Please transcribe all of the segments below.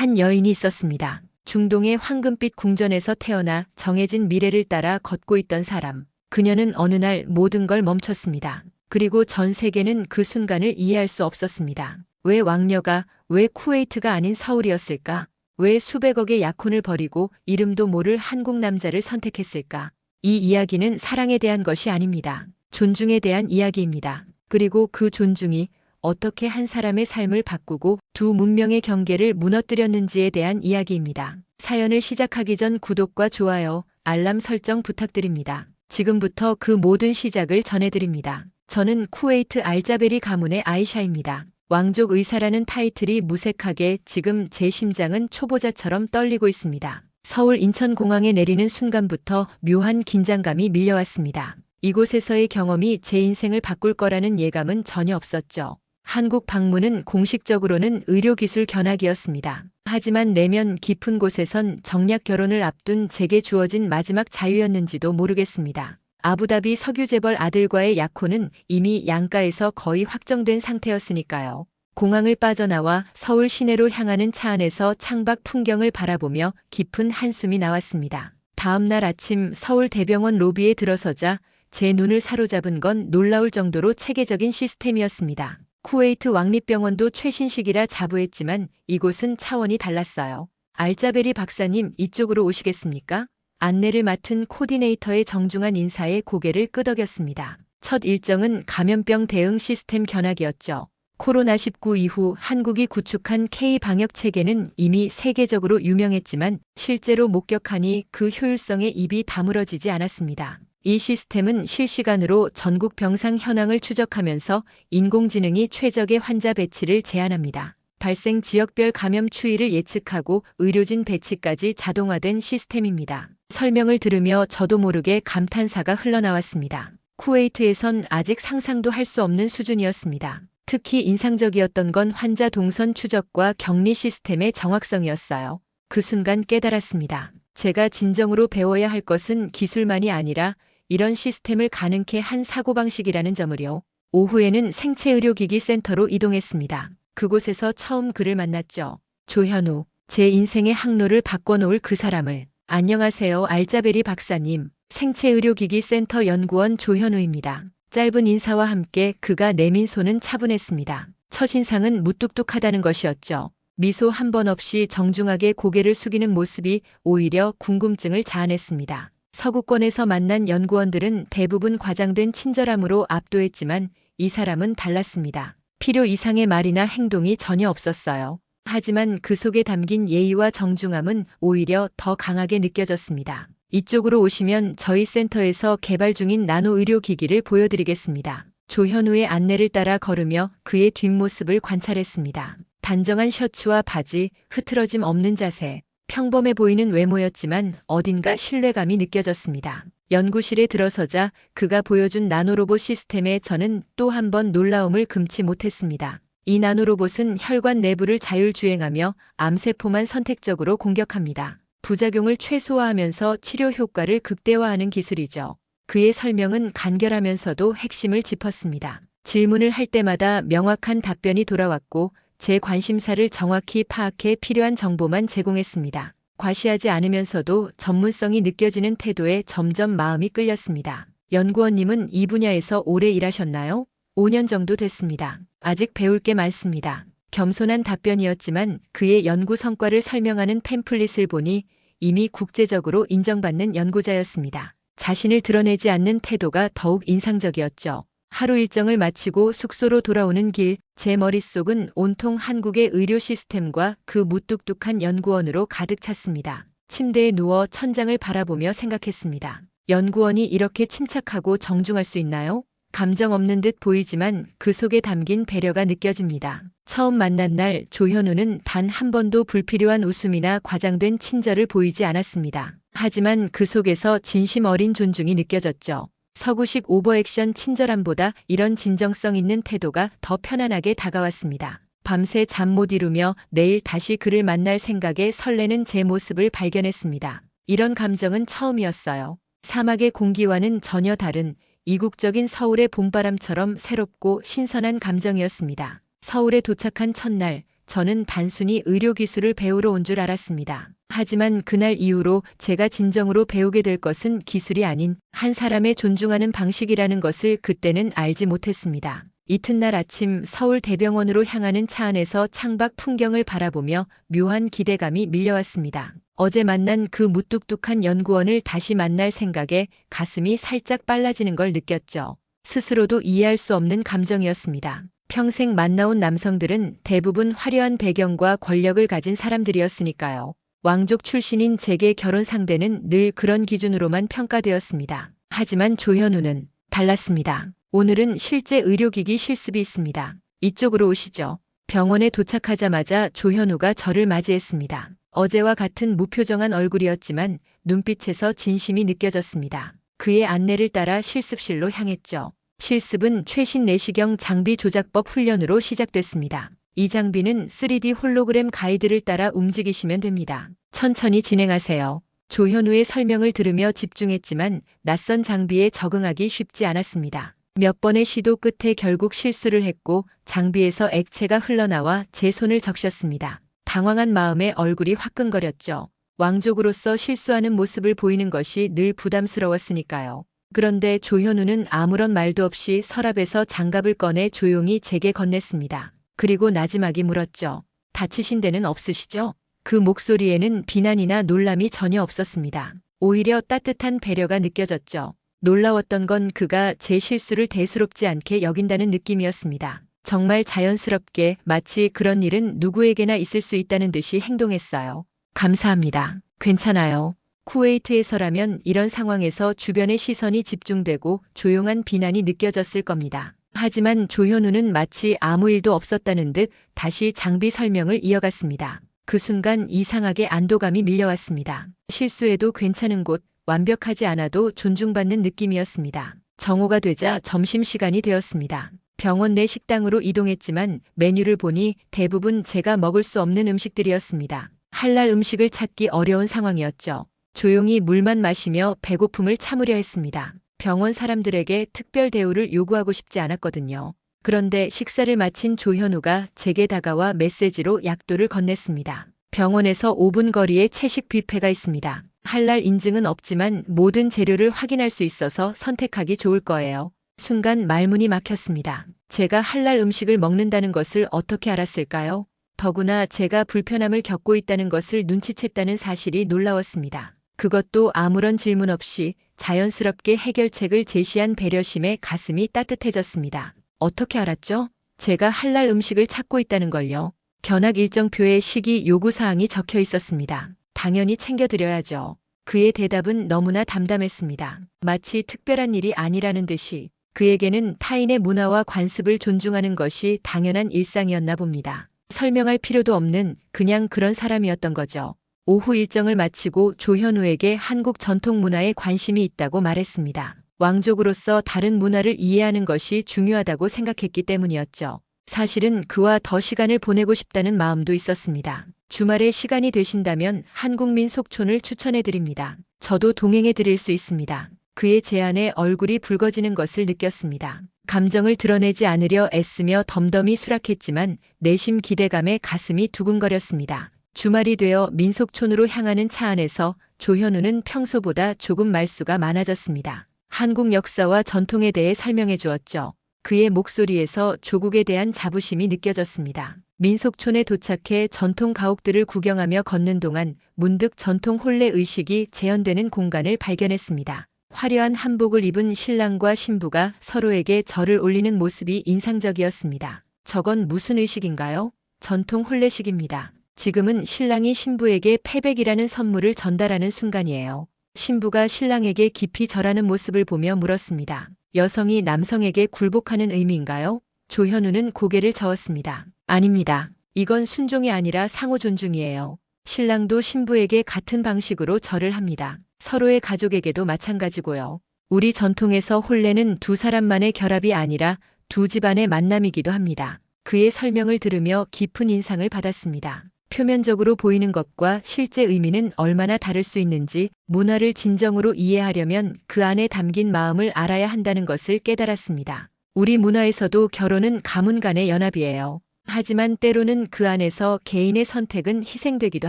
한 여인이 있었습니다. 중동의 황금빛 궁전에서 태어나 정해진 미래를 따라 걷고 있던 사람. 그녀는 어느 날 모든 걸 멈췄습니다. 그리고 전 세계는 그 순간을 이해할 수 없었습니다. 왜 왕녀가, 왜 쿠웨이트가 아닌 서울이었을까? 왜 수백억의 약혼을 버리고 이름도 모를 한국 남자를 선택했을까? 이 이야기는 사랑에 대한 것이 아닙니다. 존중에 대한 이야기입니다. 그리고 그 존중이 어떻게 한 사람의 삶을 바꾸고 두 문명의 경계를 무너뜨렸는지에 대한 이야기입니다. 사연을 시작하기 전 구독과 좋아요, 알람 설정 부탁드립니다. 지금부터 그 모든 시작을 전해드립니다. 저는 쿠웨이트 알자베리 가문의 아이샤입니다. 왕족 의사라는 타이틀이 무색하게 지금 제 심장은 초보자처럼 떨리고 있습니다. 서울 인천공항에 내리는 순간부터 묘한 긴장감이 밀려왔습니다. 이곳에서의 경험이 제 인생을 바꿀 거라는 예감은 전혀 없었죠. 한국 방문은 공식적으로는 의료기술 견학이었습니다. 하지만 내면 깊은 곳에선 정략 결혼을 앞둔 제게 주어진 마지막 자유였는지도 모르겠습니다. 아부다비 석유재벌 아들과의 약혼은 이미 양가에서 거의 확정된 상태였으니까요. 공항을 빠져나와 서울 시내로 향하는 차 안에서 창밖 풍경을 바라보며 깊은 한숨이 나왔습니다. 다음 날 아침 서울 대병원 로비에 들어서자 제 눈을 사로잡은 건 놀라울 정도로 체계적인 시스템이었습니다. 쿠웨이트 왕립병원도 최신식이라 자부했지만 이곳은 차원이 달랐어요. 알자베리 박사님, 이쪽으로 오시겠습니까? 안내를 맡은 코디네이터의 정중한 인사에 고개를 끄덕였습니다. 첫 일정은 감염병 대응 시스템 견학이었죠. 코로나19 이후 한국이 구축한 K-방역 체계는 이미 세계적으로 유명했지만 실제로 목격하니 그 효율성에 입이 다물어지지 않았습니다. 이 시스템은 실시간으로 전국 병상 현황을 추적하면서 인공지능이 최적의 환자 배치를 제안합니다. 발생 지역별 감염 추이를 예측하고 의료진 배치까지 자동화된 시스템입니다. 설명을 들으며 저도 모르게 감탄사가 흘러나왔습니다. 쿠웨이트에선 아직 상상도 할 수 없는 수준이었습니다. 특히 인상적이었던 건 환자 동선 추적과 격리 시스템의 정확성이었어요. 그 순간 깨달았습니다. 제가 진정으로 배워야 할 것은 기술만이 아니라 이런 시스템을 가능케 한 사고방식이라는 점을요. 오후에는 생체의료기기 센터로 이동했습니다. 그곳에서 처음 그를 만났죠. 조현우, 제 인생의 항로를 바꿔놓을 그 사람을. 안녕하세요, 알자베리 박사님. 생체의료기기 센터 연구원 조현우입니다. 짧은 인사와 함께 그가 내민 손은 차분했습니다. 첫인상은 무뚝뚝하다는 것이었죠. 미소 한 번 없이 정중하게 고개를 숙이는 모습이 오히려 궁금증을 자아냈습니다. 서구권에서 만난 연구원들은 대부분 과장된 친절함으로 압도했지만 이 사람은 달랐습니다. 필요 이상의 말이나 행동이 전혀 없었어요. 하지만 그 속에 담긴 예의와 정중함은 오히려 더 강하게 느껴졌습니다. 이쪽으로 오시면 저희 센터에서 개발 중인 나노 의료기기를 보여드리겠습니다. 조현우의 안내를 따라 걸으며 그의 뒷모습을 관찰했습니다. 단정한 셔츠와 바지, 흐트러짐 없는 자세. 평범해 보이는 외모였지만 어딘가 신뢰감이 느껴졌습니다. 연구실에 들어서자 그가 보여준 나노로봇 시스템에 저는 또 한 번 놀라움을 금치 못했습니다. 이 나노로봇은 혈관 내부를 자율주행하며 암세포만 선택적으로 공격합니다. 부작용을 최소화하면서 치료 효과를 극대화하는 기술이죠. 그의 설명은 간결하면서도 핵심을 짚었습니다. 질문을 할 때마다 명확한 답변이 돌아왔고 제 관심사를 정확히 파악해 필요한 정보만 제공했습니다. 과시하지 않으면서도 전문성이 느껴지는 태도에 점점 마음이 끌렸습니다. 연구원님은 이 분야에서 오래 일하셨나요? 5년 정도 됐습니다. 아직 배울 게 많습니다. 겸손한 답변이었지만 그의 연구 성과를 설명하는 팸플릿을 보니 이미 국제적으로 인정받는 연구자였습니다. 자신을 드러내지 않는 태도가 더욱 인상적이었죠. 하루 일정을 마치고 숙소로 돌아오는 길, 제 머릿속은 온통 한국의 의료 시스템과 그 무뚝뚝한 연구원으로 가득 찼습니다. 침대에 누워 천장을 바라보며 생각했습니다. 연구원이 이렇게 침착하고 정중할 수 있나요? 감정 없는 듯 보이지만 그 속에 담긴 배려가 느껴집니다. 처음 만난 날 조현우는 단 한 번도 불필요한 웃음이나 과장된 친절을 보이지 않았습니다. 하지만 그 속에서 진심 어린 존중이 느껴졌죠. 서구식 오버액션 친절함보다 이런 진정성 있는 태도가 더 편안하게 다가왔습니다. 밤새 잠 못 이루며 내일 다시 그를 만날 생각에 설레는 제 모습을 발견했습니다. 이런 감정은 처음이었어요. 사막의 공기와는 전혀 다른 이국적인 서울의 봄바람처럼 새롭고 신선한 감정이었습니다. 서울에 도착한 첫날, 저는 단순히 의료기술을 배우러 온 줄 알았습니다. 하지만 그날 이후로 제가 진정으로 배우게 될 것은 기술이 아닌 한 사람의 존중하는 방식이라는 것을 그때는 알지 못했습니다. 이튿날 아침 서울 대병원으로 향하는 차 안에서 창밖 풍경을 바라보며 묘한 기대감이 밀려왔습니다. 어제 만난 그 무뚝뚝한 연구원을 다시 만날 생각에 가슴이 살짝 빨라지는 걸 느꼈죠. 스스로도 이해할 수 없는 감정이었습니다. 평생 만나온 남성들은 대부분 화려한 배경과 권력을 가진 사람들이었으니까요. 왕족 출신인 제게 결혼 상대는 늘 그런 기준으로만 평가되었습니다. 하지만 조현우는 달랐습니다. 오늘은 실제 의료기기 실습이 있습니다. 이쪽으로 오시죠. 병원에 도착하자마자 조현우가 저를 맞이했습니다. 어제와 같은 무표정한 얼굴이었지만 눈빛에서 진심이 느껴졌습니다. 그의 안내를 따라 실습실로 향했죠. 실습은 최신 내시경 장비 조작법 훈련으로 시작됐습니다. 이 장비는 3D 홀로그램 가이드를 따라 움직이시면 됩니다. 천천히 진행하세요. 조현우의 설명을 들으며 집중했지만 낯선 장비에 적응하기 쉽지 않았습니다. 몇 번의 시도 끝에 결국 실수를 했고 장비에서 액체가 흘러나와 제 손을 적셨습니다. 당황한 마음에 얼굴이 화끈거렸죠. 왕족으로서 실수하는 모습을 보이는 것이 늘 부담스러웠으니까요. 그런데 조현우는 아무런 말도 없이 서랍에서 장갑을 꺼내 조용히 제게 건넸습니다. 그리고 나지막이 물었죠. 다치신 데는 없으시죠? 그 목소리에는 비난이나 놀람이 전혀 없었습니다. 오히려 따뜻한 배려가 느껴졌죠. 놀라웠던 건 그가 제 실수를 대수롭지 않게 여긴다는 느낌이었습니다. 정말 자연스럽게 마치 그런 일은 누구에게나 있을 수 있다는 듯이 행동했어요. 감사합니다. 괜찮아요. 쿠웨이트에서라면 이런 상황에서 주변의 시선이 집중되고 조용한 비난이 느껴졌을 겁니다. 하지만 조현우는 마치 아무 일도 없었다는 듯 다시 장비 설명을 이어갔습니다. 그 순간 이상하게 안도감이 밀려왔습니다. 실수해도 괜찮은 곳, 완벽하지 않아도 존중받는 느낌이었습니다. 정오가 되자 점심시간이 되었습니다. 병원 내 식당으로 이동했지만 메뉴를 보니 대부분 제가 먹을 수 없는 음식들이었습니다. 할랄 음식을 찾기 어려운 상황이었죠. 조용히 물만 마시며 배고픔을 참으려 했습니다. 병원 사람들에게 특별 대우를 요구하고 싶지 않았거든요. 그런데 식사를 마친 조현우가 제게 다가와 메시지로 약도를 건넸습니다. 병원에서 5분 거리에 채식 뷔페가 있습니다. 할랄 인증은 없지만 모든 재료를 확인할 수 있어서 선택하기 좋을 거예요. 순간 말문이 막혔습니다. 제가 할랄 음식을 먹는다는 것을 어떻게 알았을까요? 더구나 제가 불편함을 겪고 있다는 것을 눈치챘다는 사실이 놀라웠습니다. 그것도 아무런 질문 없이 자연스럽게 해결책을 제시한 배려심에 가슴이 따뜻해졌습니다. 어떻게 알았죠? 제가 할랄 음식을 찾고 있다는 걸요. 견학 일정표에 식이 요구사항이 적혀 있었습니다. 당연히 챙겨드려야죠. 그의 대답은 너무나 담담했습니다. 마치 특별한 일이 아니라는 듯이 그에게는 타인의 문화와 관습을 존중하는 것이 당연한 일상이었나 봅니다. 설명할 필요도 없는 그냥 그런 사람이었던 거죠. 오후 일정을 마치고 조현우에게 한국 전통 문화에 관심이 있다고 말했습니다. 왕족으로서 다른 문화를 이해하는 것이 중요하다고 생각했기 때문이었죠. 사실은 그와 더 시간을 보내고 싶다는 마음도 있었습니다. 주말에 시간이 되신다면 한국민 속촌을 추천해드립니다. 저도 동행해드릴 수 있습니다. 그의 제안에 얼굴이 붉어지는 것을 느꼈습니다. 감정을 드러내지 않으려 애쓰며 덤덤히 수락했지만 내심 기대감에 가슴이 두근거렸습니다. 주말이 되어 민속촌으로 향하는 차 안에서 조현우는 평소보다 조금 말수가 많아졌습니다. 한국 역사와 전통에 대해 설명해 주었죠. 그의 목소리에서 조국에 대한 자부심이 느껴졌습니다. 민속촌에 도착해 전통 가옥들을 구경하며 걷는 동안 문득 전통 혼례 의식이 재현되는 공간을 발견했습니다. 화려한 한복을 입은 신랑과 신부가 서로에게 절을 올리는 모습이 인상적이었습니다. 저건 무슨 의식인가요? 전통 혼례식입니다. 지금은 신랑이 신부에게 패백이라는 선물을 전달하는 순간이에요. 신부가 신랑에게 깊이 절하는 모습을 보며 물었습니다. 여성이 남성에게 굴복하는 의미인가요? 조현우는 고개를 저었습니다. 아닙니다. 이건 순종이 아니라 상호 존중이에요. 신랑도 신부에게 같은 방식으로 절을 합니다. 서로의 가족에게도 마찬가지고요. 우리 전통에서 혼례는 두 사람만의 결합이 아니라 두 집안의 만남이기도 합니다. 그의 설명을 들으며 깊은 인상을 받았습니다. 표면적으로 보이는 것과 실제 의미는 얼마나 다를 수 있는지 문화를 진정으로 이해하려면 그 안에 담긴 마음을 알아야 한다는 것을 깨달았습니다. 우리 문화에서도 결혼은 가문 간의 연합이에요. 하지만 때로는 그 안에서 개인의 선택은 희생되기도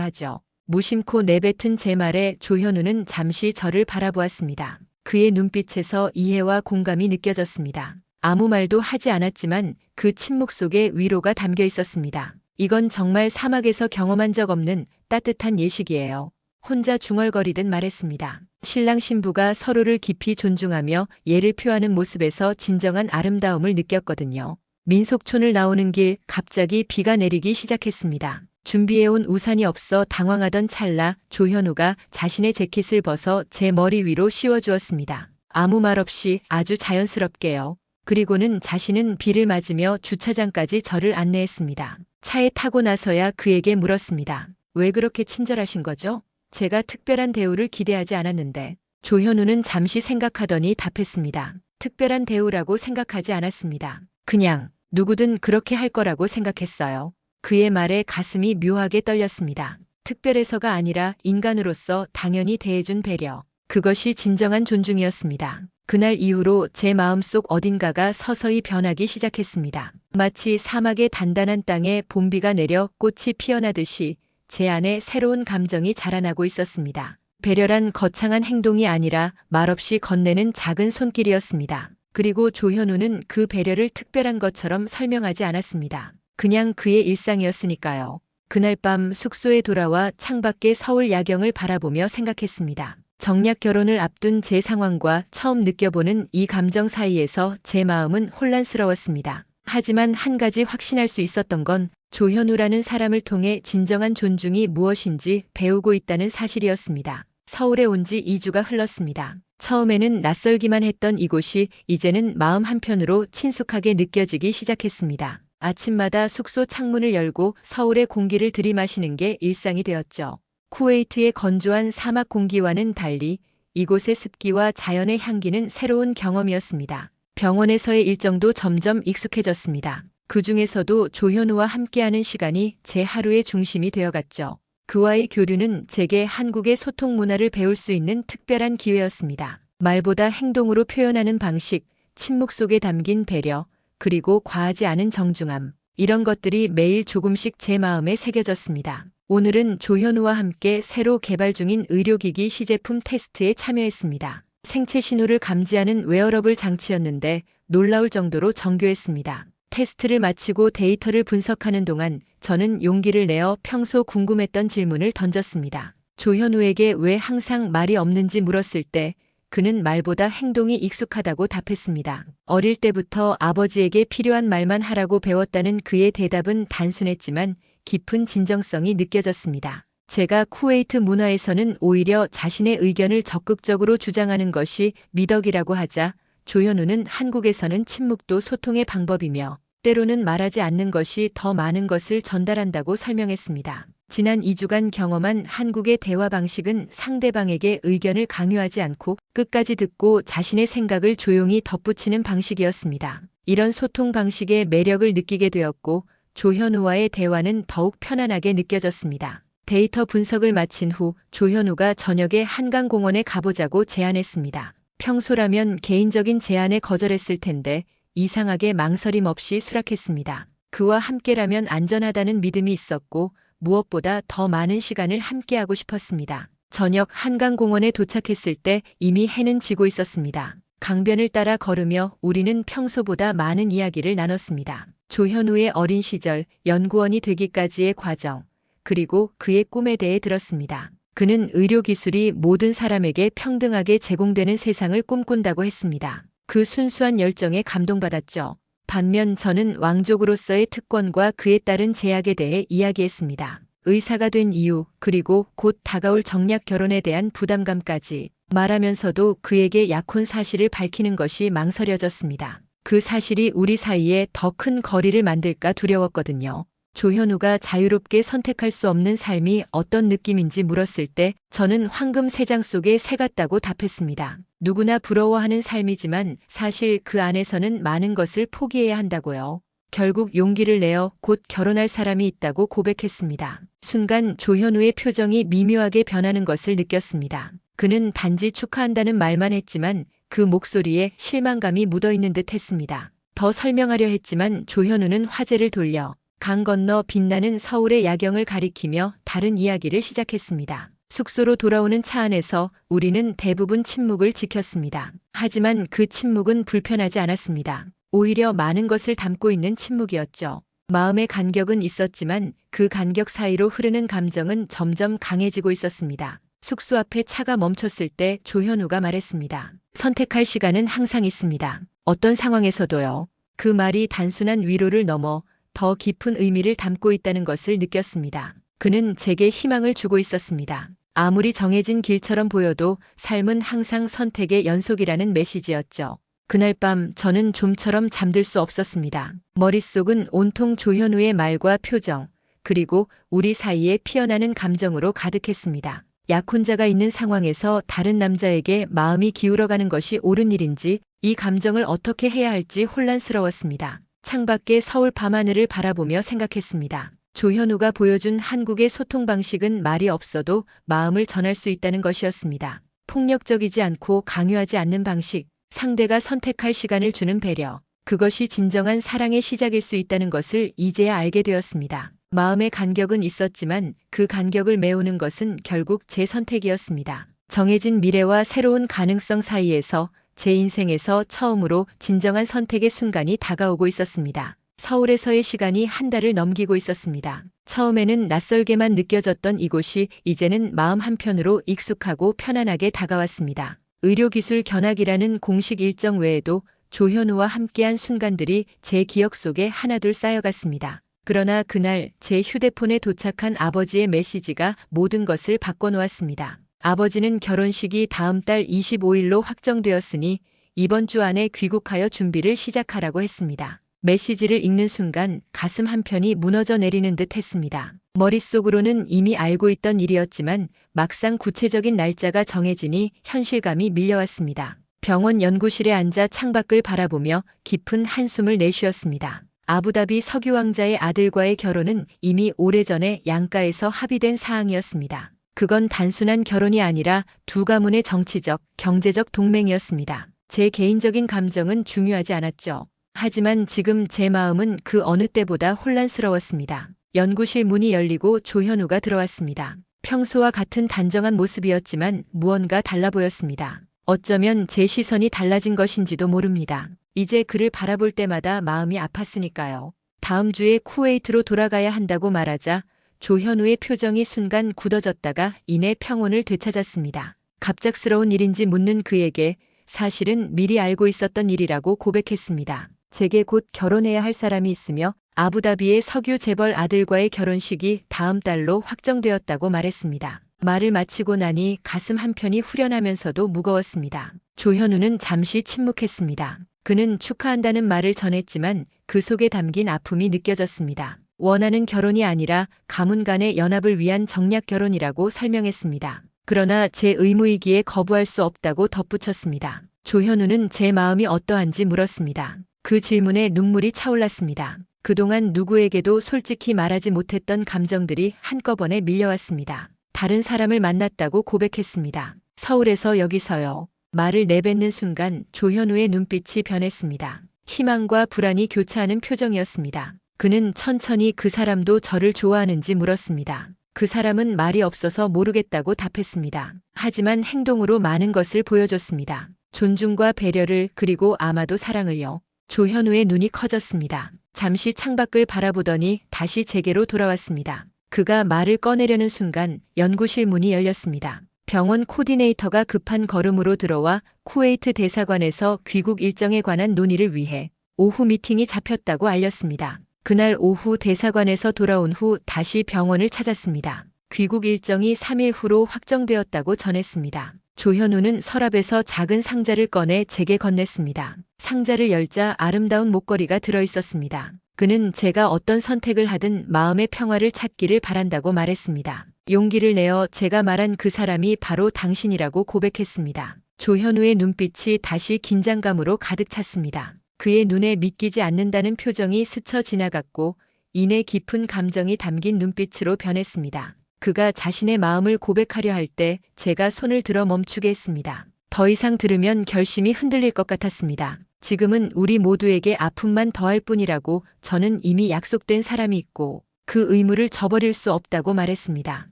하죠. 무심코 내뱉은 제 말에 조현우는 잠시 저를 바라보았습니다. 그의 눈빛에서 이해와 공감이 느껴졌습니다. 아무 말도 하지 않았지만 그 침묵 속에 위로가 담겨 있었습니다. 이건 정말 사막에서 경험한 적 없는 따뜻한 예식이에요. 혼자 중얼거리듯 말했습니다. 신랑 신부가 서로를 깊이 존중하며 예를 표하는 모습에서 진정한 아름다움을 느꼈거든요. 민속촌을 나오는 길 갑자기 비가 내리기 시작했습니다. 준비해온 우산이 없어 당황하던 찰나 조현우가 자신의 재킷을 벗어 제 머리 위로 씌워주었습니다. 아무 말 없이 아주 자연스럽게요. 그리고는 자신은 비를 맞으며 주차장까지 저를 안내했습니다. 차에 타고 나서야 그에게 물었습니다. 왜 그렇게 친절하신 거죠? 제가 특별한 대우를 기대하지 않았는데. 조현우는 잠시 생각하더니 답했습니다. 특별한 대우라고 생각하지 않았습니다. 그냥 누구든 그렇게 할 거라고 생각했어요. 그의 말에 가슴이 묘하게 떨렸습니다. 특별해서가 아니라 인간으로서 당연히 대해준 배려. 그것이 진정한 존중이었습니다. 그날 이후로 제 마음속 어딘가가 서서히 변하기 시작했습니다. 마치 사막의 단단한 땅에 봄비가 내려 꽃이 피어나듯이 제 안에 새로운 감정이 자라나고 있었습니다. 배려란 거창한 행동이 아니라 말없이 건네는 작은 손길이었습니다. 그리고 조현우는 그 배려를 특별한 것처럼 설명하지 않았습니다. 그냥 그의 일상이었으니까요. 그날 밤 숙소에 돌아와 창밖의 서울 야경을 바라보며 생각했습니다. 정략 결혼을 앞둔 제 상황과 처음 느껴보는 이 감정 사이에서 제 마음은 혼란스러웠습니다. 하지만 한 가지 확신할 수 있었던 건 조현우라는 사람을 통해 진정한 존중이 무엇인지 배우고 있다는 사실이었습니다. 서울에 온 지 2주가 흘렀습니다. 처음에는 낯설기만 했던 이곳이 이제는 마음 한편으로 친숙하게 느껴지기 시작했습니다. 아침마다 숙소 창문을 열고 서울의 공기를 들이마시는 게 일상이 되었죠. 쿠웨이트의 건조한 사막 공기와는 달리 이곳의 습기와 자연의 향기는 새로운 경험이었습니다. 병원에서의 일정도 점점 익숙해졌습니다. 그 중에서도 조현우와 함께하는 시간이 제 하루의 중심이 되어갔죠. 그와의 교류는 제게 한국의 소통 문화를 배울 수 있는 특별한 기회였습니다. 말보다 행동으로 표현하는 방식, 침묵 속에 담긴 배려, 그리고 과하지 않은 정중함. 이런 것들이 매일 조금씩 제 마음에 새겨졌습니다. 오늘은 조현우와 함께 새로 개발 중인 의료기기 시제품 테스트에 참여했습니다. 생체 신호를 감지하는 웨어러블 장치였는데 놀라울 정도로 정교했습니다. 테스트를 마치고 데이터를 분석하는 동안 저는 용기를 내어 평소 궁금했던 질문을 던졌습니다. 조현우에게 왜 항상 말이 없는지 물었을 때 그는 말보다 행동이 익숙하다고 답했습니다. 어릴 때부터 아버지에게 필요한 말만 하라고 배웠다는 그의 대답은 단순했지만 깊은 진정성이 느껴졌습니다. 제가 쿠웨이트 문화에서는 오히려 자신의 의견을 적극적으로 주장하는 것이 미덕이라고 하자 조현우는 한국에서는 침묵도 소통의 방법이며 때로는 말하지 않는 것이 더 많은 것을 전달한다고 설명했습니다. 지난 2주간 경험한 한국의 대화 방식은 상대방에게 의견을 강요하지 않고 끝까지 듣고 자신의 생각을 조용히 덧붙이는 방식이었습니다. 이런 소통 방식의 매력을 느끼게 되었고 조현우와의 대화는 더욱 편안하게 느껴졌습니다. 데이터 분석을 마친 후 조현우가 저녁에 한강공원에 가보자고 제안했습니다. 평소라면 개인적인 제안에 거절했을 텐데 이상하게 망설임 없이 수락했습니다. 그와 함께라면 안전하다는 믿음이 있었고 무엇보다 더 많은 시간을 함께하고 싶었습니다. 저녁 한강공원에 도착했을 때 이미 해는 지고 있었습니다. 강변을 따라 걸으며 우리는 평소보다 많은 이야기를 나눴습니다. 조현우의 어린 시절, 연구원이 되기까지의 과정, 그리고 그의 꿈에 대해 들었습니다. 그는 의료기술이 모든 사람에게 평등하게 제공되는 세상을 꿈꾼다고 했습니다. 그 순수한 열정에 감동받았죠. 반면 저는 왕족으로서의 특권과 그에 따른 제약에 대해 이야기했습니다. 의사가 된 이유, 그리고 곧 다가올 정략 결혼에 대한 부담감까지 말하면서도 그에게 약혼 사실을 밝히는 것이 망설여졌습니다. 그 사실이 우리 사이에 더 큰 거리를 만들까 두려웠거든요. 조현우가 자유롭게 선택할 수 없는 삶이 어떤 느낌인지 물었을 때 저는 황금 세 장 속의 새 같다고 답했습니다. 누구나 부러워하는 삶이지만 사실 그 안에서는 많은 것을 포기해야 한다고요. 결국 용기를 내어 곧 결혼할 사람이 있다고 고백했습니다. 순간 조현우의 표정이 미묘하게 변하는 것을 느꼈습니다. 그는 단지 축하한다는 말만 했지만 그 목소리에 실망감이 묻어있는 듯 했습니다. 더 설명하려 했지만 조현우는 화제를 돌려 강 건너 빛나는 서울의 야경을 가리키며 다른 이야기를 시작했습니다. 숙소로 돌아오는 차 안에서 우리는 대부분 침묵을 지켰습니다. 하지만 그 침묵은 불편하지 않았습니다. 오히려 많은 것을 담고 있는 침묵이었죠. 마음의 간격은 있었지만 그 간격 사이로 흐르는 감정은 점점 강해지고 있었습니다. 숙소 앞에 차가 멈췄을 때 조현우가 말했습니다. 선택할 시간은 항상 있습니다. 어떤 상황에서도요. 그 말이 단순한 위로를 넘어 더 깊은 의미를 담고 있다는 것을 느꼈습니다. 그는 제게 희망을 주고 있었습니다. 아무리 정해진 길처럼 보여도 삶은 항상 선택의 연속이라는 메시지였죠. 그날 밤 저는 좀처럼 잠들 수 없었습니다. 머릿속은 온통 조현우의 말과 표정, 그리고 우리 사이에 피어나는 감정으로 가득했습니다. 약혼자가 있는 상황에서 다른 남자에게 마음이 기울어가는 것이 옳은 일인지, 이 감정을 어떻게 해야 할지 혼란스러웠습니다. 창밖의 서울 밤하늘을 바라보며 생각했습니다. 조현우가 보여준 한국의 소통 방식은 말이 없어도 마음을 전할 수 있다는 것이었습니다. 폭력적이지 않고 강요하지 않는 방식, 상대가 선택할 시간을 주는 배려, 그것이 진정한 사랑의 시작일 수 있다는 것을 이제야 알게 되었습니다. 마음의 간격은 있었지만 그 간격을 메우는 것은 결국 제 선택이었습니다. 정해진 미래와 새로운 가능성 사이에서 제 인생에서 처음으로 진정한 선택의 순간이 다가오고 있었습니다. 서울에서의 시간이 한 달을 넘기고 있었습니다. 처음에는 낯설게만 느껴졌던 이곳이 이제는 마음 한편으로 익숙하고 편안하게 다가왔습니다. 의료기술 견학이라는 공식 일정 외에도 조현우와 함께한 순간들이 제 기억 속에 하나둘 쌓여갔습니다. 그러나 그날 제 휴대폰에 도착한 아버지의 메시지가 모든 것을 바꿔놓았습니다. 아버지는 결혼식이 다음 달 25일로 확정되었으니 이번 주 안에 귀국하여 준비를 시작하라고 했습니다. 메시지를 읽는 순간 가슴 한편이 무너져 내리는 듯 했습니다. 머릿속으로는 이미 알고 있던 일이었지만 막상 구체적인 날짜가 정해지니 현실감이 밀려왔습니다. 병원 연구실에 앉아 창밖을 바라보며 깊은 한숨을 내쉬었습니다. 아부다비 석유왕자의 아들과의 결혼은 이미 오래전에 양가에서 합의된 사항이었습니다. 그건 단순한 결혼이 아니라 두 가문의 정치적, 경제적 동맹이었습니다. 제 개인적인 감정은 중요하지 않았죠. 하지만 지금 제 마음은 그 어느 때보다 혼란스러웠습니다. 연구실 문이 열리고 조현우가 들어왔습니다. 평소와 같은 단정한 모습이었지만 무언가 달라 보였습니다. 어쩌면 제 시선이 달라진 것인지도 모릅니다. 이제 그를 바라볼 때마다 마음이 아팠으니까요. 다음 주에 쿠웨이트로 돌아가야 한다고 말하자 조현우의 표정이 순간 굳어졌다가 이내 평온을 되찾았습니다. 갑작스러운 일인지 묻는 그에게 사실은 미리 알고 있었던 일이라고 고백했습니다. 제게 곧 결혼해야 할 사람이 있으며 아부다비의 석유 재벌 아들과의 결혼식이 다음 달로 확정되었다고 말했습니다. 말을 마치고 나니 가슴 한편이 후련하면서도 무거웠습니다. 조현우는 잠시 침묵했습니다. 그는 축하한다는 말을 전했지만 그 속에 담긴 아픔이 느껴졌습니다. 원하는 결혼이 아니라 가문 간의 연합을 위한 정략 결혼이라고 설명했습니다. 그러나 제 의무이기에 거부할 수 없다고 덧붙였습니다. 조현우는 제 마음이 어떠한지 물었습니다. 그 질문에 눈물이 차올랐습니다. 그동안 누구에게도 솔직히 말하지 못했던 감정들이 한꺼번에 밀려왔습니다. 다른 사람을 만났다고 고백했습니다. 서울에서 여기서요. 말을 내뱉는 순간 조현우의 눈빛이 변했습니다. 희망과 불안이 교차하는 표정이었습니다. 그는 천천히 그 사람도 저를 좋아하는지 물었습니다. 그 사람은 말이 없어서 모르겠다고 답했습니다. 하지만 행동으로 많은 것을 보여줬습니다. 존중과 배려를, 그리고 아마도 사랑을요. 조현우의 눈이 커졌습니다. 잠시 창밖을 바라보더니 다시 제게로 돌아왔습니다. 그가 말을 꺼내려는 순간 연구실 문이 열렸습니다. 병원 코디네이터가 급한 걸음으로 들어와 쿠웨이트 대사관에서 귀국 일정에 관한 논의를 위해 오후 미팅이 잡혔다고 알렸습니다. 그날 오후 대사관에서 돌아온 후 다시 병원을 찾았습니다. 귀국 일정이 3일 후로 확정되었다고 전했습니다. 조현우는 서랍에서 작은 상자를 꺼내 제게 건넸습니다. 상자를 열자 아름다운 목걸이가 들어있었습니다. 그는 제가 어떤 선택을 하든 마음의 평화를 찾기를 바란다고 말했습니다. 용기를 내어 제가 말한 그 사람이 바로 당신이라고 고백했습니다. 조현우의 눈빛이 다시 긴장감으로 가득 찼습니다. 그의 눈에 믿기지 않는다는 표정이 스쳐 지나갔고 이내 깊은 감정이 담긴 눈빛으로 변했습니다. 그가 자신의 마음을 고백하려 할 때 제가 손을 들어 멈추게 했습니다. 더 이상 들으면 결심이 흔들릴 것 같았습니다. 지금은 우리 모두에게 아픔만 더할 뿐이라고 저는 이미 약속된 사람이 있고 그 의무를 저버릴 수 없다고 말했습니다.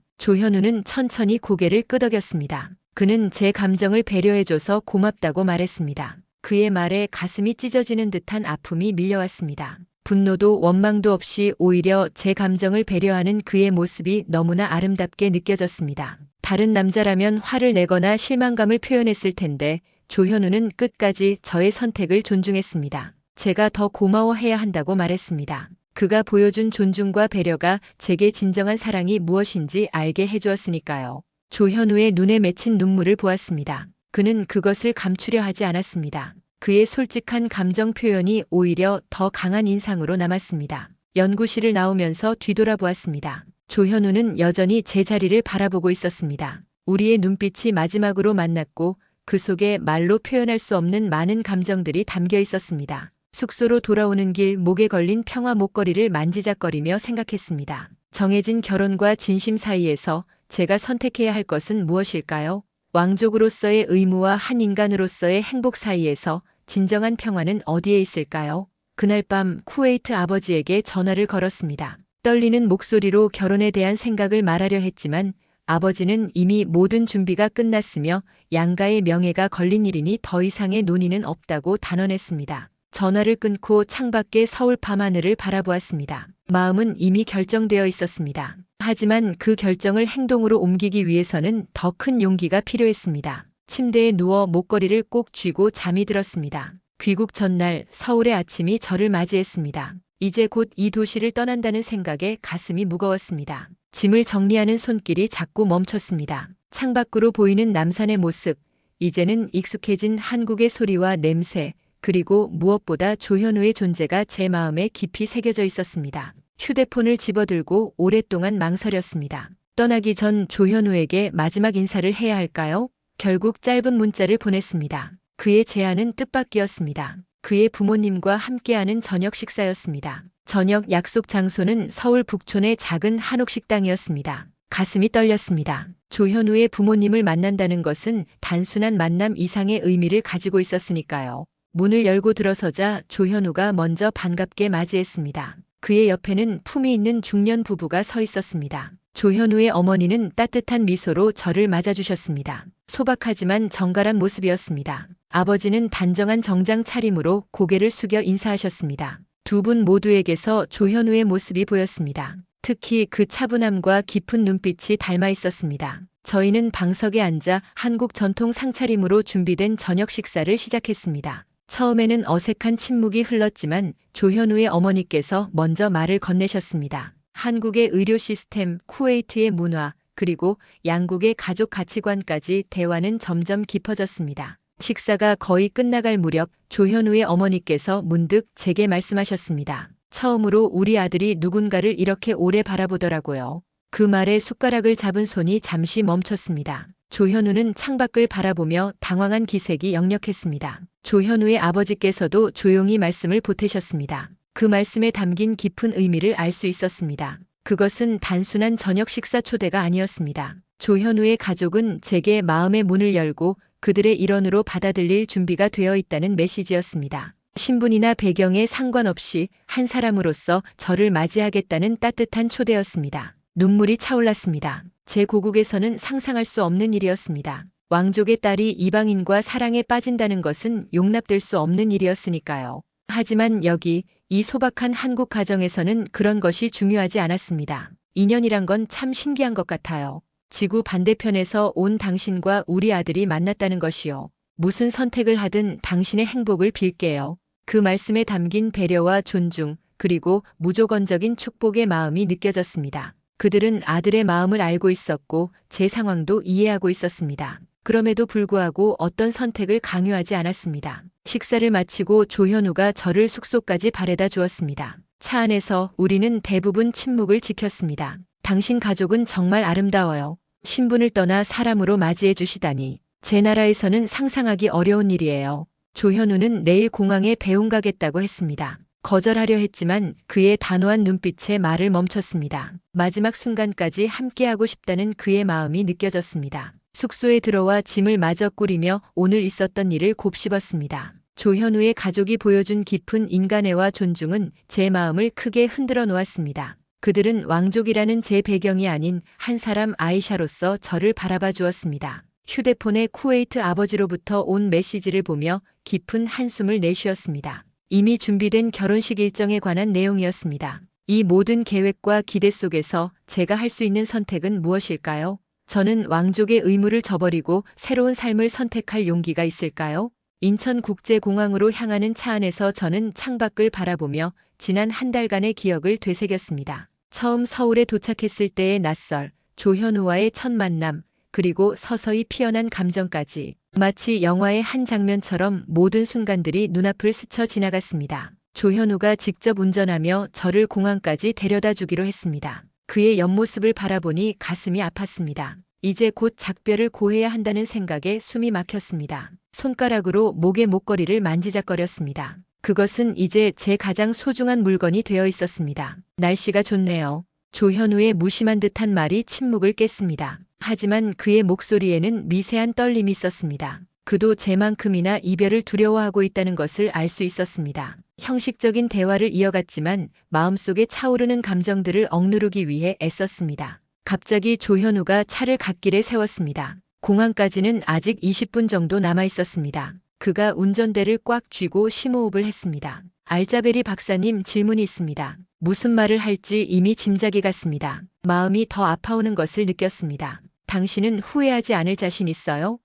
조현우는 천천히 고개를 끄덕였습니다. 그는 제 감정을 배려해줘서 고맙다고 말했습니다. 그의 말에 가슴이 찢어지는 듯한 아픔이 밀려왔습니다. 분노도 원망도 없이 오히려 제 감정을 배려하는 그의 모습이 너무나 아름답게 느껴졌습니다. 다른 남자라면 화를 내거나 실망감을 표현했을 텐데 조현우는 끝까지 저의 선택을 존중했습니다. 제가 더 고마워해야 한다고 말했습니다. 그가 보여준 존중과 배려가 제게 진정한 사랑이 무엇인지 알게 해주었으니까요. 조현우의 눈에 맺힌 눈물을 보았습니다. 그는 그것을 감추려 하지 않았습니다. 그의 솔직한 감정 표현이 오히려 더 강한 인상으로 남았습니다. 연구실을 나오면서 뒤돌아보았습니다. 조현우는 여전히 제 자리를 바라보고 있었습니다. 우리의 눈빛이 마지막으로 만났고 그 속에 말로 표현할 수 없는 많은 감정들이 담겨 있었습니다. 숙소로 돌아오는 길 목에 걸린 평화 목걸이를 만지작거리며 생각했습니다. 정해진 결혼과 진심 사이에서 제가 선택해야 할 것은 무엇일까요? 왕족으로서의 의무와 한 인간으로서의 행복 사이에서 진정한 평화는 어디에 있을까요? 그날 밤 쿠웨이트 아버지에게 전화를 걸었습니다. 떨리는 목소리로 결혼에 대한 생각을 말하려 했지만 아버지는 이미 모든 준비가 끝났으며 양가의 명예가 걸린 일이니 더 이상의 논의는 없다고 단언했습니다. 전화를 끊고 창밖의 서울 밤하늘을 바라보았습니다. 마음은 이미 결정되어 있었습니다. 하지만 그 결정을 행동으로 옮기기 위해서는 더 큰 용기가 필요했습니다. 침대에 누워 목걸이를 꼭 쥐고 잠이 들었습니다. 귀국 전날 서울의 아침이 저를 맞이했습니다. 이제 곧 이 도시를 떠난다는 생각에 가슴이 무거웠습니다. 짐을 정리하는 손길이 자꾸 멈췄습니다. 창밖으로 보이는 남산의 모습, 이제는 익숙해진 한국의 소리와 냄새, 그리고 무엇보다 조현우의 존재가 제 마음에 깊이 새겨져 있었습니다. 휴대폰을 집어들고 오랫동안 망설였습니다. 떠나기 전 조현우에게 마지막 인사를 해야 할까요? 결국 짧은 문자를 보냈습니다. 그의 제안은 뜻밖이었습니다. 그의 부모님과 함께하는 저녁 식사였습니다. 저녁 약속 장소는 서울 북촌의 작은 한옥 식당이었습니다. 가슴이 떨렸습니다. 조현우의 부모님을 만난다는 것은 단순한 만남 이상의 의미를 가지고 있었으니까요. 문을 열고 들어서자 조현우가 먼저 반갑게 맞이했습니다. 그의 옆에는 품이 있는 중년 부부가 서 있었습니다. 조현우의 어머니는 따뜻한 미소로 저를 맞아주셨습니다. 소박하지만 정갈한 모습이었습니다. 아버지는 단정한 정장 차림으로 고개를 숙여 인사하셨습니다. 두 분 모두에게서 조현우의 모습이 보였습니다. 특히 그 차분함과 깊은 눈빛이 닮아 있었습니다. 저희는 방석에 앉아 한국 전통 상차림으로 준비된 저녁 식사를 시작했습니다. 처음에는 어색한 침묵이 흘렀지만 조현우의 어머니께서 먼저 말을 건네셨습니다. 한국의 의료 시스템, 쿠웨이트의 문화, 그리고 양국의 가족 가치관까지 대화는 점점 깊어졌습니다. 식사가 거의 끝나갈 무렵 조현우의 어머니께서 문득 제게 말씀하셨습니다. 처음으로 우리 아들이 누군가를 이렇게 오래 바라보더라고요. 그 말에 숟가락을 잡은 손이 잠시 멈췄습니다. 조현우는 창밖을 바라보며 당황한 기색이 역력했습니다. 조현우의 아버지께서도 조용히 말씀을 보태셨습니다. 그 말씀에 담긴 깊은 의미를 알 수 있었습니다. 그것은 단순한 저녁 식사 초대가 아니었습니다. 조현우의 가족은 제게 마음의 문을 열고 그들의 일원으로 받아들일 준비가 되어 있다는 메시지였습니다. 신분이나 배경에 상관없이 한 사람으로서 저를 맞이하겠다는 따뜻한 초대였습니다. 눈물이 차올랐습니다. 제 고국에서는 상상할 수 없는 일이었습니다. 왕족의 딸이 이방인과 사랑에 빠진다는 것은 용납될 수 없는 일이었으니까요. 하지만 여기 이 소박한 한국 가정에서는 그런 것이 중요하지 않았습니다. 인연이란 건 참 신기한 것 같아요. 지구 반대편에서 온 당신과 우리 아들이 만났다는 것이요. 무슨 선택을 하든 당신의 행복을 빌게요. 그 말씀에 담긴 배려와 존중, 그리고 무조건적인 축복의 마음이 느껴졌습니다. 그들은 아들의 마음을 알고 있었고 제 상황도 이해하고 있었습니다. 그럼에도 불구하고 어떤 선택을 강요하지 않았습니다. 식사를 마치고 조현우가 저를 숙소까지 바래다 주었습니다. 차 안에서 우리는 대부분 침묵을 지켰습니다. 당신 가족은 정말 아름다워요. 신분을 떠나 사람으로 맞이해 주시다니. 제 나라에서는 상상하기 어려운 일이에요. 조현우는 내일 공항에 배웅 가겠다고 했습니다. 거절하려 했지만 그의 단호한 눈빛에 말을 멈췄습니다. 마지막 순간까지 함께하고 싶다는 그의 마음이 느껴졌습니다. 숙소에 들어와 짐을 마저 꾸리며 오늘 있었던 일을 곱씹었습니다. 조현우의 가족이 보여준 깊은 인간애와 존중은 제 마음을 크게 흔들어 놓았습니다. 그들은 왕족이라는 제 배경이 아닌 한 사람 아이샤로서 저를 바라봐 주었습니다. 휴대폰에 쿠웨이트 아버지로부터 온 메시지를 보며 깊은 한숨을 내쉬었습니다. 이미 준비된 결혼식 일정에 관한 내용이었습니다. 이 모든 계획과 기대 속에서 제가 할 수 있는 선택은 무엇일까요? 저는 왕족의 의무를 저버리고 새로운 삶을 선택할 용기가 있을까요? 인천국제공항으로 향하는 차 안에서 저는 창밖을 바라보며 지난 한 달간의 기억을 되새겼습니다. 처음 서울에 도착했을 때의 낯설, 조현우와의 첫 만남, 그리고 서서히 피어난 감정까지 마치 영화의 한 장면처럼 모든 순간들이 눈앞을 스쳐 지나갔습니다. 조현우가 직접 운전하며 저를 공항까지 데려다 주기로 했습니다. 그의 옆모습을 바라보니 가슴이 아팠습니다. 이제 곧 작별을 고해야 한다는 생각에 숨이 막혔습니다. 손가락으로 목의 목걸이를 만지작거렸습니다. 그것은 이제 제 가장 소중한 물건이 되어 있었습니다. 날씨가 좋네요. 조현우의 무심한 듯한 말이 침묵을 깼습니다. 하지만 그의 목소리에는 미세한 떨림이 있었습니다. 그도 제만큼이나 이별을 두려워하고 있다는 것을 알 수 있었습니다. 형식적인 대화를 이어갔지만 마음속에 차오르는 감정들을 억누르기 위해 애썼습니다. 갑자기 조현우가 차를 갓길에 세웠습니다. 공항까지는 아직 20분 정도 남아 있었습니다. 그가 운전대를 꽉 쥐고 심호흡을 했습니다. 알자베리 박사님, 질문이 있습니다. 무슨 말을 할지 이미 짐작이 갔습니다. 마음이 더 아파오는 것을 느꼈습니다. 당신은 후회하지 않을 자신 있어요?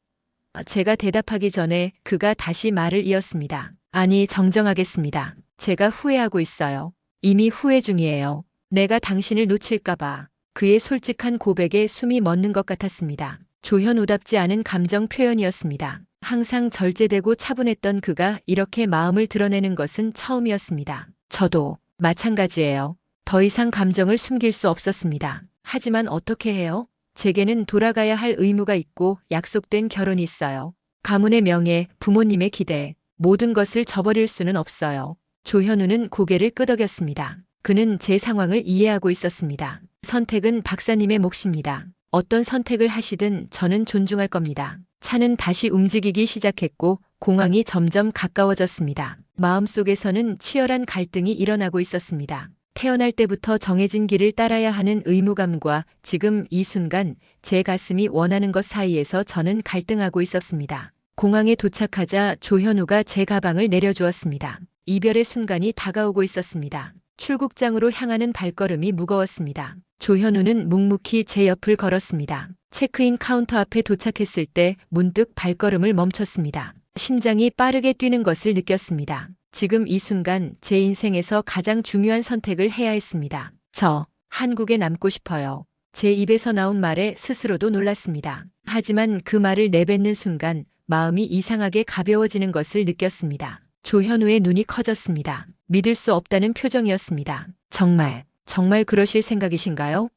제가 대답하기 전에 그가 다시 말을 이었습니다. 아니, 정정하겠습니다. 제가 후회하고 있어요. 이미 후회 중이에요. 내가 당신을 놓칠까봐. 그의 솔직한 고백에 숨이 멎는 것 같았습니다. 조현우답지 않은 감정 표현이었습니다. 항상 절제되고 차분했던 그가 이렇게 마음을 드러내는 것은 처음이었습니다. 저도 마찬가지예요. 더 이상 감정을 숨길 수 없었습니다. 하지만 어떻게 해요? 제게는 돌아가야 할 의무가 있고 약속된 결혼이 있어요. 가문의 명예, 부모님의 기대, 모든 것을 저버릴 수는 없어요. 조현우는 고개를 끄덕였습니다. 그는 제 상황을 이해하고 있었습니다. 선택은 박사님의 몫입니다. 어떤 선택을 하시든 저는 존중할 겁니다. 차는 다시 움직이기 시작했고 공항이 점점 가까워졌습니다. 마음속에서는 치열한 갈등이 일어나고 있었습니다. 태어날 때부터 정해진 길을 따라야 하는 의무감과 지금 이 순간 제 가슴이 원하는 것 사이에서 저는 갈등하고 있었습니다. 공항에 도착하자 조현우가 제 가방을 내려주었습니다. 이별의 순간이 다가오고 있었습니다. 출국장으로 향하는 발걸음이 무거웠습니다. 조현우는 묵묵히 제 옆을 걸었습니다. 체크인 카운터 앞에 도착했을 때 문득 발걸음을 멈췄습니다. 심장이 빠르게 뛰는 것을 느꼈습니다. 지금 이 순간 제 인생에서 가장 중요한 선택을 해야 했습니다. 저 한국에 남고 싶어요. 제 입에서 나온 말에 스스로도 놀랐습니다. 하지만 그 말을 내뱉는 순간 마음이 이상하게 가벼워지는 것을 느꼈습니다. 조현우의 눈이 커졌습니다. 믿을 수 없다는 표정이었습니다. 정말 그러실 생각이신가요?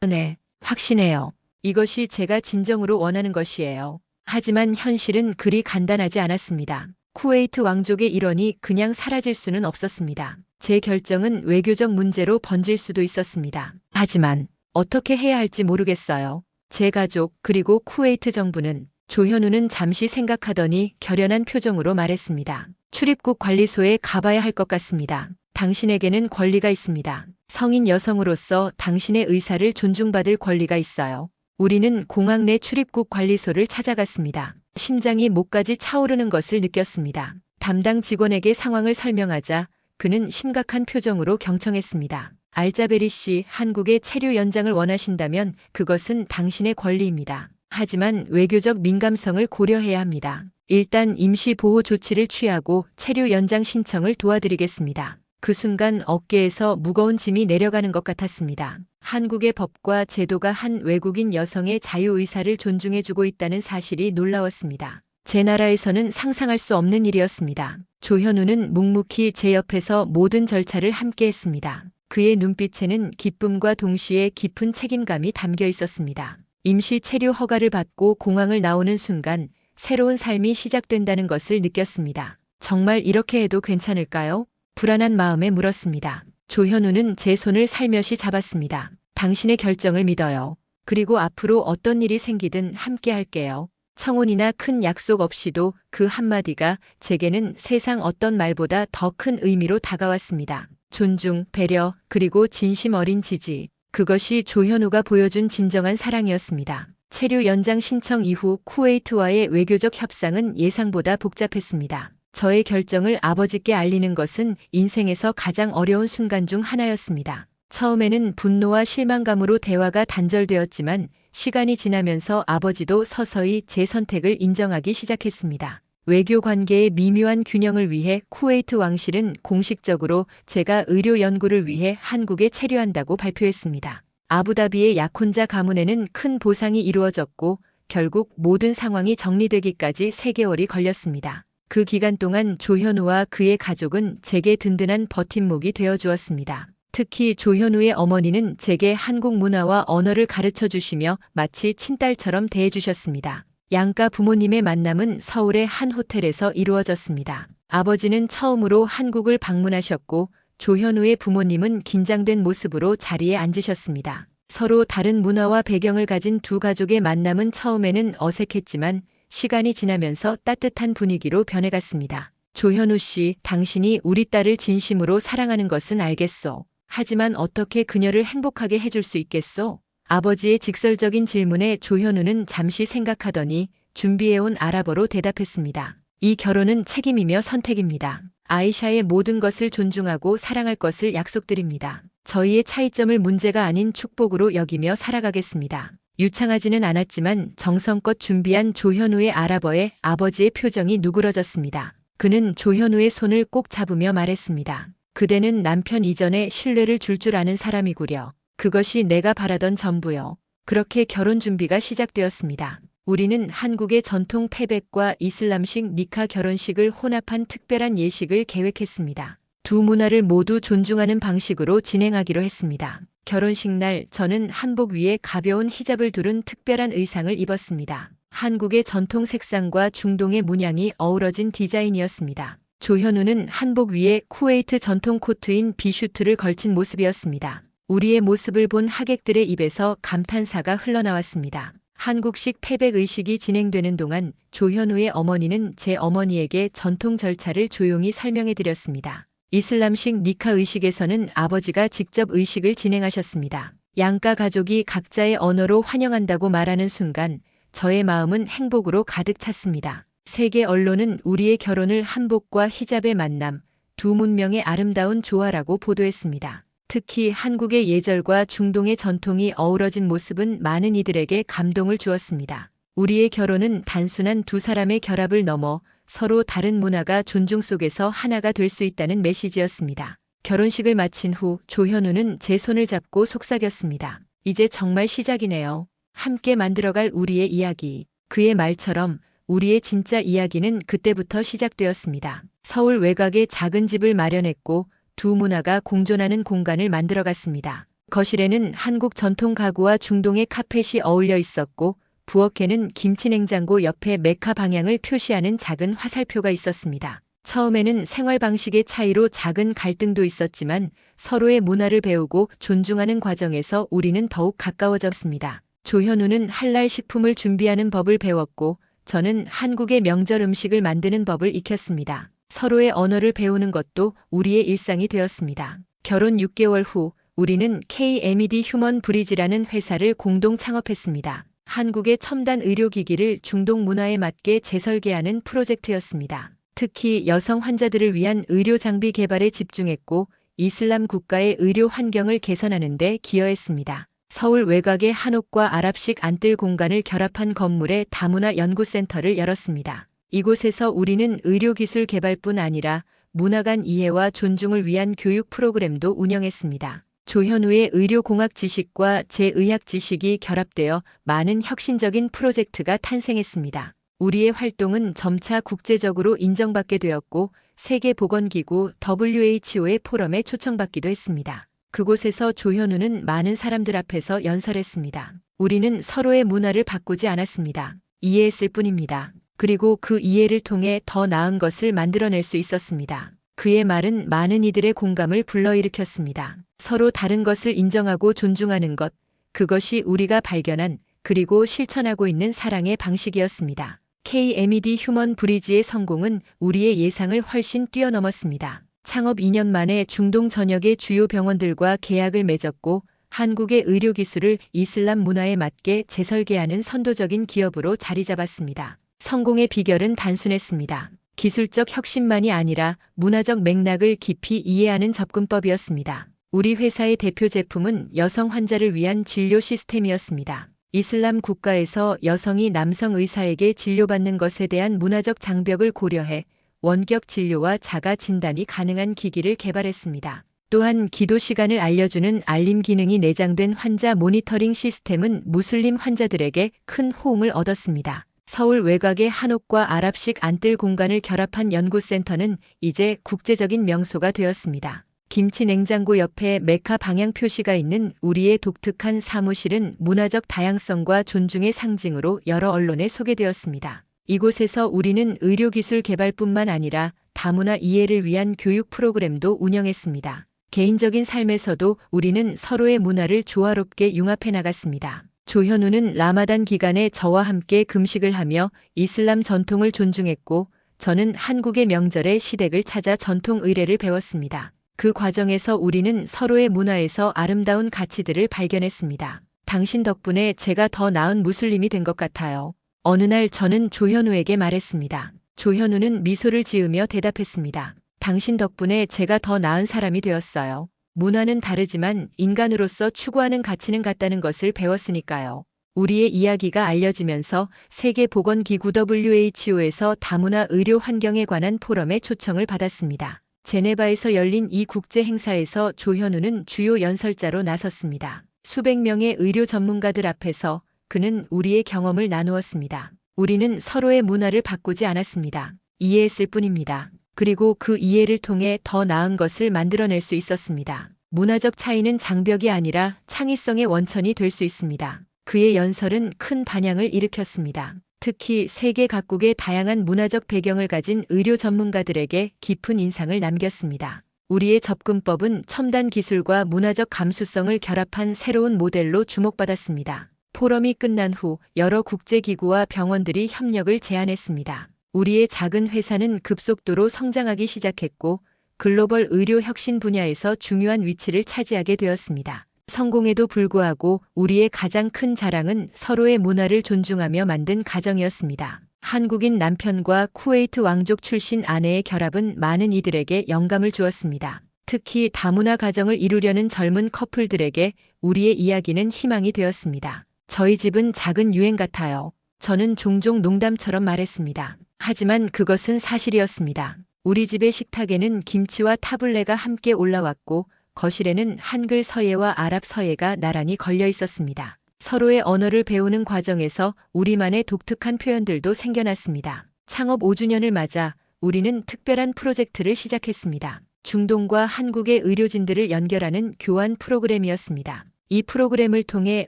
네, 확신해요. 이것이 제가 진정으로 원하는 것이에요. 하지만 현실은 그리 간단하지 않았습니다. 쿠웨이트 왕족의 일원이 그냥 사라질 수는 없었습니다. 제 결정은 외교적 문제로 번질 수도 있었습니다. 하지만 어떻게 해야 할지 모르겠어요. 제 가족 그리고 쿠웨이트 정부는. 조현우는 잠시 생각하더니 결연한 표정으로 말했습니다. 출입국 관리소에 가봐야 할 것 같습니다. 당신에게는 권리가 있습니다. 성인 여성으로서 당신의 의사를 존중받을 권리가 있어요. 우리는 공항 내 출입국 관리소를 찾아갔습니다. 심장이 목까지 차오르는 것을 느꼈습니다. 담당 직원에게 상황을 설명하자 그는 심각한 표정으로 경청했습니다. 알자베리 씨, 한국의 체류 연장을 원하신다면 그것은 당신의 권리입니다. 하지만 외교적 민감성을 고려해야 합니다. 일단 임시 보호 조치를 취하고 체류 연장 신청을 도와드리겠습니다. 그 순간 어깨에서 무거운 짐이 내려가는 것 같았습니다. 한국의 법과 제도가 한 외국인 여성의 자유의사를 존중해주고 있다는 사실이 놀라웠습니다. 제 나라에서는 상상할 수 없는 일이었습니다. 조현우는 묵묵히 제 옆에서 모든 절차를 함께 했습니다. 그의 눈빛에는 기쁨과 동시에 깊은 책임감이 담겨 있었습니다. 임시 체류 허가를 받고 공항을 나오는 순간 새로운 삶이 시작된다는 것을 느꼈습니다. 정말 이렇게 해도 괜찮을까요? 불안한 마음에 물었습니다. 조현우는 제 손을 살며시 잡았습니다. 당신의 결정을 믿어요. 그리고 앞으로 어떤 일이 생기든 함께 할게요. 청혼이나 큰 약속 없이도 그 한마디가 제게는 세상 어떤 말보다 더 큰 의미로 다가왔습니다. 존중, 배려, 그리고 진심 어린 지지. 그것이 조현우가 보여준 진정한 사랑이었습니다. 체류 연장 신청 이후 쿠웨이트와의 외교적 협상은 예상보다 복잡했습니다. 저의 결정을 아버지께 알리는 것은 인생에서 가장 어려운 순간 중 하나였습니다. 처음에는 분노와 실망감으로 대화가 단절되었지만 시간이 지나면서 아버지도 서서히 제 선택을 인정하기 시작했습니다. 외교 관계의 미묘한 균형을 위해 쿠웨이트 왕실은 공식적으로 제가 의료 연구를 위해 한국에 체류한다고 발표했습니다. 아부다비의 약혼자 가문에는 큰 보상이 이루어졌고 결국 모든 상황이 정리되기까지 3개월이 걸렸습니다. 그 기간 동안 조현우와 그의 가족은 제게 든든한 버팀목이 되어주었습니다. 특히 조현우의 어머니는 제게 한국 문화와 언어를 가르쳐 주시며 마치 친딸처럼 대해주셨습니다. 양가 부모님의 만남은 서울의 한 호텔에서 이루어졌습니다. 아버지는 처음으로 한국을 방문하셨고 조현우의 부모님은 긴장된 모습으로 자리에 앉으셨습니다. 서로 다른 문화와 배경을 가진 두 가족의 만남은 처음에는 어색했지만 시간이 지나면서 따뜻한 분위기로 변해갔습니다. 조현우 씨, 당신이 우리 딸을 진심으로 사랑하는 것은 알겠소. 하지만 어떻게 그녀를 행복하게 해줄 수 있겠소? 아버지의 직설적인 질문에 조현우는 잠시 생각하더니 준비해온 아랍어로 대답했습니다. 이 결혼은 책임이며 선택입니다. 아이샤의 모든 것을 존중하고 사랑할 것을 약속드립니다. 저희의 차이점을 문제가 아닌 축복으로 여기며 살아가겠습니다. 유창하지는 않았지만 정성껏 준비한 조현우의 아랍어에 아버지의 표정이 누그러졌습니다. 그는 조현우의 손을 꼭 잡으며 말했습니다. 그대는 남편 이전에 신뢰를 줄 아는 사람이구려. 그것이 내가 바라던 전부요. 그렇게 결혼 준비가 시작되었습니다. 우리는 한국의 전통 패백과 이슬람식 니카 결혼식을 혼합한 특별한 예식을 계획했습니다. 두 문화를 모두 존중하는 방식으로 진행하기로 했습니다. 결혼식 날 저는 한복 위에 가벼운 히잡을 두른 특별한 의상을 입었습니다. 한국의 전통 색상과 중동의 문양이 어우러진 디자인이었습니다. 조현우는 한복 위에 쿠웨이트 전통 코트인 비슈트를 걸친 모습이었습니다. 우리의 모습을 본 하객들의 입에서 감탄사가 흘러나왔습니다. 한국식 패백 의식이 진행되는 동안 조현우의 어머니는 제 어머니에게 전통 절차를 조용히 설명해 드렸습니다. 이슬람식 니카 의식에서는 아버지가 직접 의식을 진행하셨습니다. 양가 가족이 각자의 언어로 환영한다고 말하는 순간 저의 마음은 행복으로 가득 찼습니다. 세계 언론은 우리의 결혼을 한복과 히잡의 만남, 두 문명의 아름다운 조화라고 보도했습니다. 특히 한국의 예절과 중동의 전통이 어우러진 모습은 많은 이들에게 감동을 주었습니다. 우리의 결혼은 단순한 두 사람의 결합을 넘어 서로 다른 문화가 존중 속에서 하나가 될 수 있다는 메시지였습니다. 결혼식을 마친 후 조현우는 제 손을 잡고 속삭였습니다. 이제 정말 시작이네요. 함께 만들어갈 우리의 이야기. 그의 말처럼 우리의 진짜 이야기는 그때부터 시작되었습니다. 서울 외곽에 작은 집을 마련했고 두 문화가 공존하는 공간을 만들어갔습니다. 거실에는 한국 전통 가구와 중동의 카펫이 어울려 있었고 부엌에는 김치냉장고 옆에 메카 방향을 표시하는 작은 화살표가 있었습니다. 처음에는 생활 방식의 차이로 작은 갈등도 있었지만 서로의 문화를 배우고 존중하는 과정에서 우리는 더욱 가까워졌습니다. 조현우는 할랄 식품을 준비하는 법을 배웠고 저는 한국의 명절 음식을 만드는 법을 익혔습니다. 서로의 언어를 배우는 것도 우리의 일상이 되었습니다. 결혼 6개월 후 우리는 KMED 휴먼 브리지라는 회사를 공동 창업했습니다. 한국의 첨단 의료기기를 중동 문화에 맞게 재설계하는 프로젝트였습니다. 특히 여성 환자들을 위한 의료 장비 개발에 집중했고 이슬람 국가의 의료 환경을 개선하는 데 기여했습니다. 서울 외곽의 한옥과 아랍식 안뜰 공간을 결합한 건물에 다문화 연구센터를 열었습니다. 이곳에서 우리는 의료기술 개발뿐 아니라 문화 간 이해와 존중을 위한 교육 프로그램도 운영했습니다. 조현우의 의료공학 지식과 제 의학 지식이 결합되어 많은 혁신적인 프로젝트가 탄생했습니다. 우리의 활동은 점차 국제적으로 인정받게 되었고 세계보건기구 WHO의 포럼에 초청받기도 했습니다. 그곳에서 조현우는 많은 사람들 앞에서 연설했습니다. 우리는 서로의 문화를 바꾸지 않았습니다. 이해했을 뿐입니다. 그리고 그 이해를 통해 더 나은 것을 만들어낼 수 있었습니다. 그의 말은 많은 이들의 공감을 불러일으켰습니다. 서로 다른 것을 인정하고 존중하는 것, 그것이 우리가 발견한 그리고 실천하고 있는 사랑의 방식이었습니다. KMED 휴먼 브리지의 성공은 우리의 예상을 훨씬 뛰어넘었습니다. 창업 2년 만에 중동 전역의 주요 병원들과 계약을 맺었고 한국의 의료 기술을 이슬람 문화에 맞게 재설계하는 선도적인 기업으로 자리 잡았습니다. 성공의 비결은 단순했습니다. 기술적 혁신만이 아니라 문화적 맥락을 깊이 이해하는 접근법이었습니다. 우리 회사의 대표 제품은 여성 환자를 위한 진료 시스템이었습니다. 이슬람 국가에서 여성이 남성 의사에게 진료받는 것에 대한 문화적 장벽을 고려해 원격 진료와 자가 진단이 가능한 기기를 개발했습니다. 또한 기도 시간을 알려주는 알림 기능이 내장된 환자 모니터링 시스템은 무슬림 환자들에게 큰 호응을 얻었습니다. 서울 외곽의 한옥과 아랍식 안뜰 공간을 결합한 연구센터는 이제 국제적인 명소가 되었습니다. 김치 냉장고 옆에 메카 방향 표시가 있는 우리의 독특한 사무실은 문화적 다양성과 존중의 상징으로 여러 언론에 소개되었습니다. 이곳에서 우리는 의료기술 개발뿐만 아니라 다문화 이해를 위한 교육 프로그램도 운영했습니다. 개인적인 삶에서도 우리는 서로의 문화를 조화롭게 융합해 나갔습니다. 조현우는 라마단 기간에 저와 함께 금식을 하며 이슬람 전통을 존중했고 저는 한국의 명절에 시댁을 찾아 전통 의례를 배웠습니다. 그 과정에서 우리는 서로의 문화에서 아름다운 가치들을 발견했습니다. 당신 덕분에 제가 더 나은 무슬림이 된 것 같아요. 어느 날 저는 조현우에게 말했습니다. 조현우는 미소를 지으며 대답했습니다. 당신 덕분에 제가 더 나은 사람이 되었어요. 문화는 다르지만 인간으로서 추구하는 가치는 같다는 것을 배웠으니까요. 우리의 이야기가 알려지면서 세계보건기구 WHO에서 다문화 의료 환경에 관한 포럼에 초청을 받았습니다. 제네바에서 열린 이 국제 행사에서 조현우는 주요 연설자로 나섰습니다. 수백 명의 의료 전문가들 앞에서 그는 우리의 경험을 나누었습니다. 우리는 서로의 문화를 바꾸지 않았습니다. 이해했을 뿐입니다. 그리고 그 이해를 통해 더 나은 것을 만들어낼 수 있었습니다. 문화적 차이는 장벽이 아니라 창의성의 원천이 될 수 있습니다. 그의 연설은 큰 반향을 일으켰습니다. 특히 세계 각국의 다양한 문화적 배경을 가진 의료 전문가들에게 깊은 인상을 남겼습니다. 우리의 접근법은 첨단 기술과 문화적 감수성을 결합한 새로운 모델로 주목받았습니다. 포럼이 끝난 후 여러 국제기구와 병원들이 협력을 제안했습니다. 우리의 작은 회사는 급속도로 성장하기 시작했고 글로벌 의료 혁신 분야에서 중요한 위치를 차지하게 되었습니다. 성공에도 불구하고 우리의 가장 큰 자랑은 서로의 문화를 존중하며 만든 가정이었습니다. 한국인 남편과 쿠웨이트 왕족 출신 아내의 결합은 많은 이들에게 영감을 주었습니다. 특히 다문화 가정을 이루려는 젊은 커플들에게 우리의 이야기는 희망이 되었습니다. 저희 집은 작은 유행 같아요. 저는 종종 농담처럼 말했습니다. 하지만 그것은 사실이었습니다. 우리 집의 식탁에는 김치와 타블레가 함께 올라왔고 거실에는 한글 서예와 아랍 서예가 나란히 걸려 있었습니다. 서로의 언어를 배우는 과정에서 우리만의 독특한 표현들도 생겨났습니다. 창업 5주년을 맞아 우리는 특별한 프로젝트를 시작했습니다. 중동과 한국의 의료진들을 연결하는 교환 프로그램이었습니다. 이 프로그램을 통해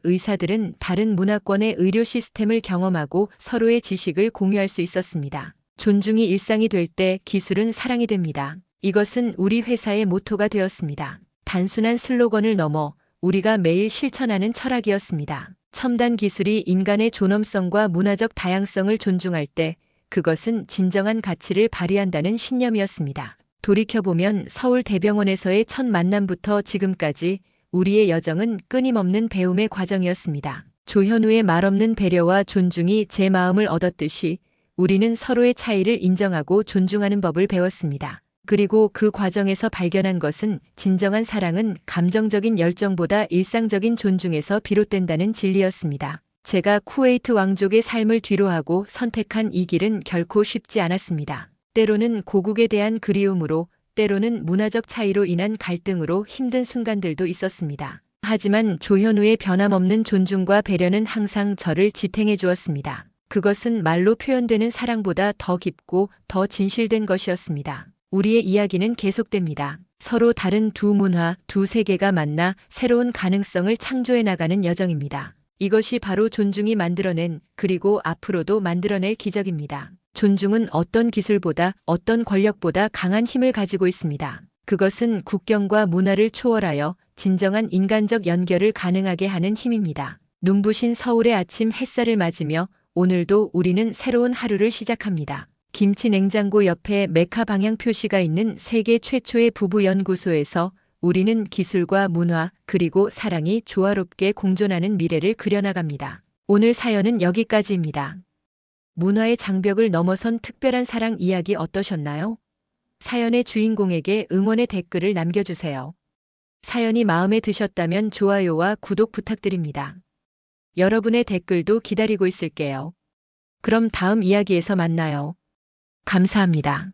의사들은 다른 문화권의 의료 시스템을 경험하고 서로의 지식을 공유할 수 있었습니다. 존중이 일상이 될 때 기술은 사랑이 됩니다. 이것은 우리 회사의 모토가 되었습니다. 단순한 슬로건을 넘어 우리가 매일 실천하는 철학이었습니다. 첨단 기술이 인간의 존엄성과 문화적 다양성을 존중할 때 그것은 진정한 가치를 발휘한다는 신념이었습니다. 돌이켜보면 서울대병원에서의 첫 만남부터 지금까지 우리의 여정은 끊임없는 배움의 과정이었습니다. 조현우의 말없는 배려와 존중이 제 마음을 얻었듯이 우리는 서로의 차이를 인정하고 존중하는 법을 배웠습니다. 그리고 그 과정에서 발견한 것은 진정한 사랑은 감정적인 열정보다 일상적인 존중에서 비롯된다는 진리였습니다. 제가 쿠웨이트 왕족의 삶을 뒤로하고 선택한 이 길은 결코 쉽지 않았습니다. 때로는 고국에 대한 그리움으로, 때로는 문화적 차이로 인한 갈등으로 힘든 순간들도 있었습니다. 하지만 조현우의 변함없는 존중과 배려는 항상 저를 지탱해 주었습니다. 그것은 말로 표현되는 사랑보다 더 깊고 더 진실된 것이었습니다. 우리의 이야기는 계속됩니다. 서로 다른 두 문화, 두 세계가 만나 새로운 가능성을 창조해 나가는 여정입니다. 이것이 바로 존중이 만들어낸, 그리고 앞으로도 만들어낼 기적입니다. 존중은 어떤 기술보다, 어떤 권력보다 강한 힘을 가지고 있습니다. 그것은 국경과 문화를 초월하여 진정한 인간적 연결을 가능하게 하는 힘입니다. 눈부신 서울의 아침 햇살을 맞으며 오늘도 우리는 새로운 하루를 시작합니다. 김치 냉장고 옆에 메카 방향 표시가 있는 세계 최초의 부부 연구소에서 우리는 기술과 문화 그리고 사랑이 조화롭게 공존하는 미래를 그려나갑니다. 오늘 사연은 여기까지입니다. 문화의 장벽을 넘어선 특별한 사랑 이야기 어떠셨나요? 사연의 주인공에게 응원의 댓글을 남겨주세요. 사연이 마음에 드셨다면 좋아요와 구독 부탁드립니다. 여러분의 댓글도 기다리고 있을게요. 그럼 다음 이야기에서 만나요. 감사합니다.